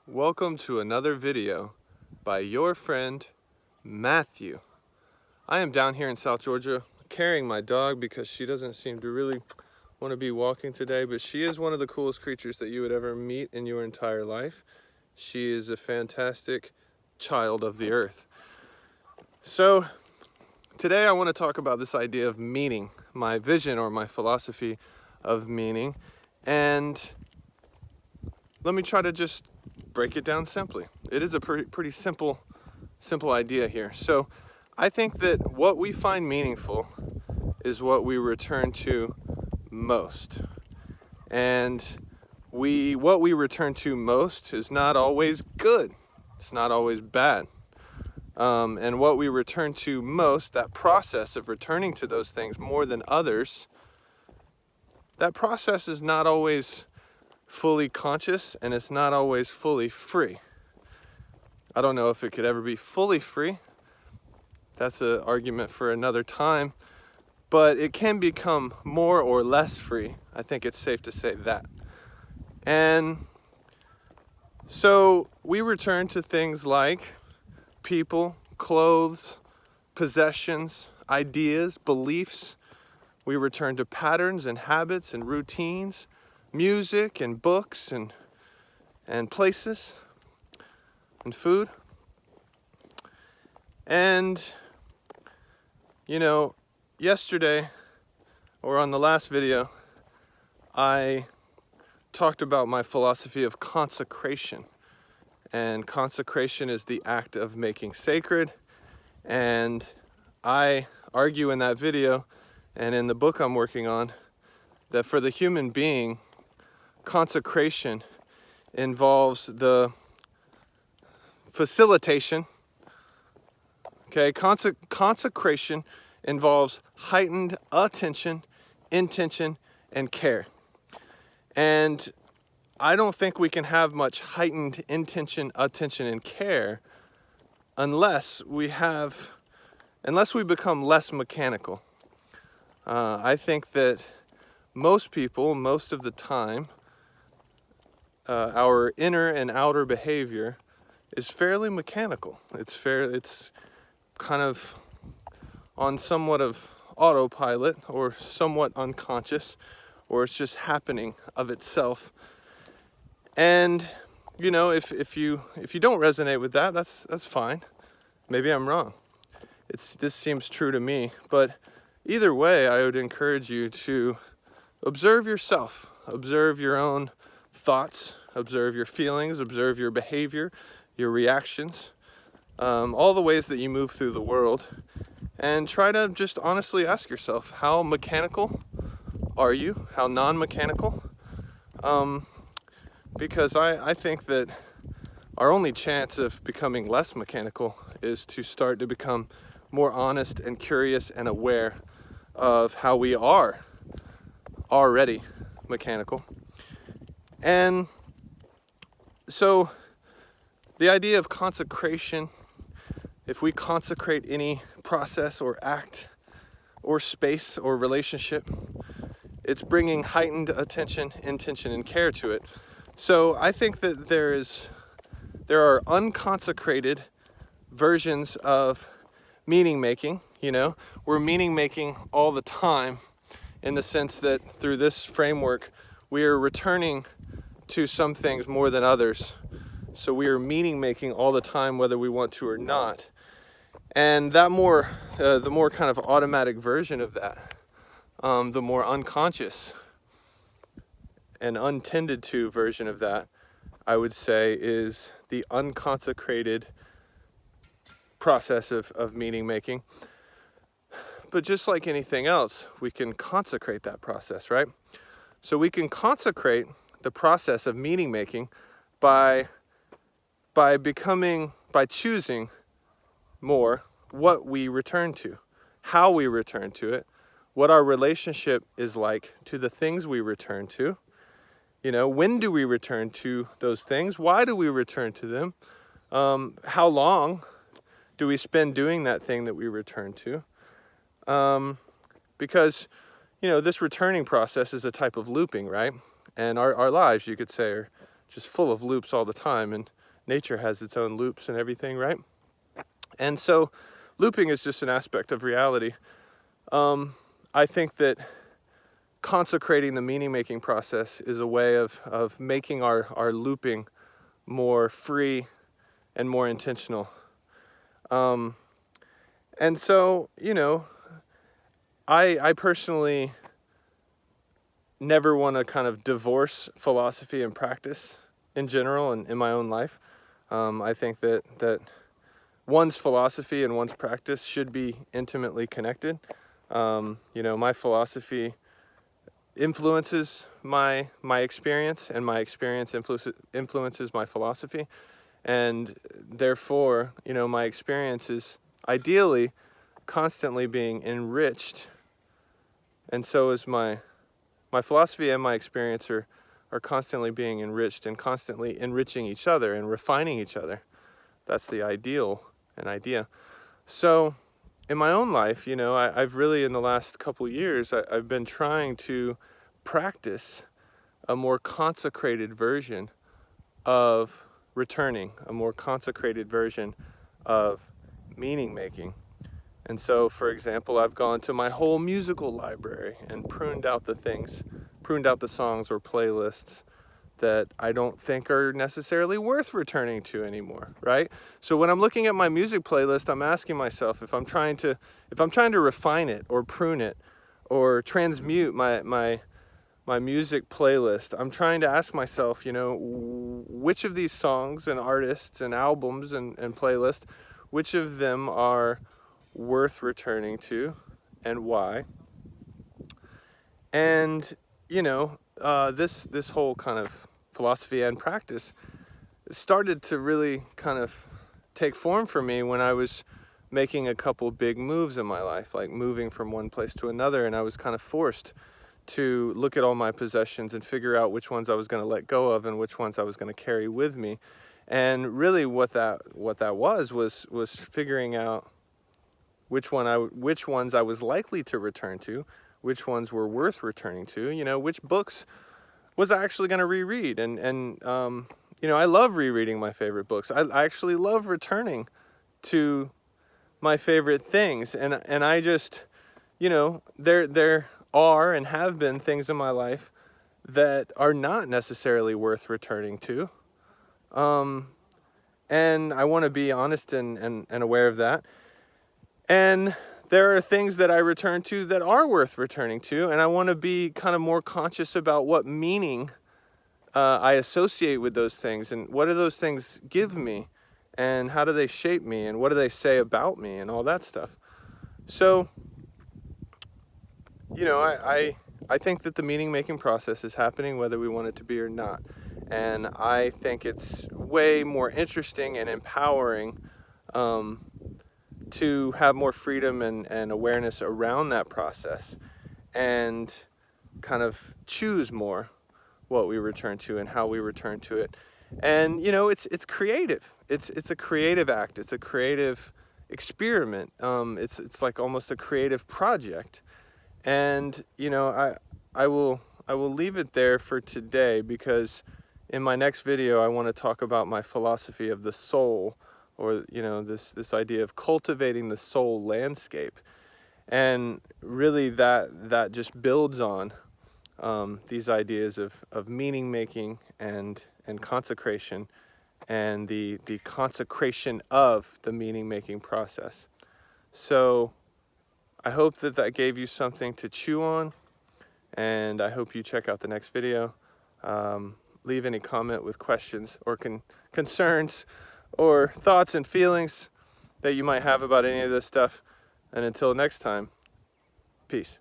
Welcome to another video by your friend Matthew. I am down here in South Georgia carrying my dog because she doesn't seem to really want to be walking today, but she is one of the coolest creatures that you would ever meet in your entire life. She is a fantastic child of the earth. So today I want to talk about this idea of meaning, my vision or my philosophy of meaning, and let me try to just break it down simply. It is a pretty simple idea here. So I think that what we find meaningful is what we return to most. And what we return to most is not always good. It's not always bad. And what we return to most, that process of returning to those things more than others, that process is not always fully conscious, and it's not always fully free. I don't know if it could ever be fully free. That's an argument for another time, but it can become more or less free. I think it's safe to say that. And so we return to things like people, clothes, possessions, ideas, beliefs. We return to patterns and habits and routines, music and books and places and food. And yesterday, or on the last video, I talked about my philosophy of consecration. And consecration is the act of making sacred. And I argue in that video and in the book I'm working on that for the human being, consecration involves the facilitation. Okay, consecration involves heightened attention, intention, and care. And I don't think we can have much heightened intention, attention, and care unless we become less mechanical. I think that most people, most of the time, our inner and outer behavior is fairly mechanical. It's kind of on somewhat of autopilot or somewhat unconscious, or it's just happening of itself. And if you don't resonate with that, that's fine. Maybe I'm wrong. This seems true to me, but either way, I would encourage you to observe yourself, observe your own thoughts, observe your feelings, observe your behavior, your reactions, all the ways that you move through the world, and try to just honestly ask yourself, how mechanical are you? How non-mechanical? Because I think that our only chance of becoming less mechanical is to start to become more honest and curious and aware of how we are already mechanical. And so the idea of consecration, if we consecrate any process or act or space or relationship, it's bringing heightened attention, intention, and care to it. So I think that there are unconsecrated versions of meaning making. We're meaning making all the time, in the sense that through this framework, we are returning to some things more than others. So we are meaning making all the time, whether we want to or not. And that the more kind of automatic version of that, the more unconscious and untended to version of that, I would say, is the unconsecrated process of meaning making. But just like anything else, we can consecrate that process, right? So we can consecrate the process of meaning making by choosing more what we return to, how we return to it, what our relationship is like to the things we return to. When do we return to those things? Why do we return to them? How long do we spend doing that thing that we return to? Because, this returning process is a type of looping, right? And our lives, you could say, are just full of loops all the time. And nature has its own loops and everything, right? And so looping is just an aspect of reality. I think that consecrating the meaning-making process is a way of making our looping more free and more intentional. And so, I personally never want to kind of divorce philosophy and practice in general and in my own life. I think that one's philosophy and one's practice should be intimately connected. My philosophy influences my experience, and my experience influences my philosophy, and therefore, my experience is ideally constantly being enriched, and so is my philosophy and my experience are constantly being enriched and constantly enriching each other and refining each other. That's the ideal and idea. So in my own life, I've really, in the last couple years, I've been trying to practice a more consecrated version of returning, a more consecrated version of meaning making. And so, for example, I've gone to my whole musical library and pruned out the songs or playlists that I don't think are necessarily worth returning to anymore, right? So when I'm looking at my music playlist, I'm asking myself if I'm trying to refine it or prune it or transmute my music playlist, I'm trying to ask myself, which of these songs and artists and albums and playlists, which of them are worth returning to and why? And this whole kind of philosophy and practice started to really kind of take form for me when I was making a couple big moves in my life, like moving from one place to another, and I was kind of forced to look at all my possessions and figure out which ones I was going to let go of and which ones I was going to carry with me. And really what that was figuring out which ones I was likely to return to, which ones were worth returning to, which books was I actually going to reread. And I love rereading my favorite books. I actually love returning to my favorite things. And I just, there are and have been things in my life that are not necessarily worth returning to. And I want to be honest and aware of that. And there are things that I return to that are worth returning to, and I want to be kind of more conscious about what meaning I associate with those things, and what do those things give me, and how do they shape me, and what do they say about me, and all that stuff. So, I think that the meaning-making process is happening whether we want it to be or not, and I think it's way more interesting and empowering to have more freedom and awareness around that process, and kind of choose more what we return to and how we return to it. And it's creative. It's a creative act. It's a creative experiment. It's like almost a creative project. And I will leave it there for today, because in my next video I want to talk about my philosophy of the soul, or this idea of cultivating the soul landscape. And really that just builds on these ideas of meaning making and consecration, and the consecration of the meaning making process. So I hope that gave you something to chew on, and I hope you check out the next video. Leave any comment with questions or concerns or thoughts and feelings that you might have about any of this stuff. And until next time, peace.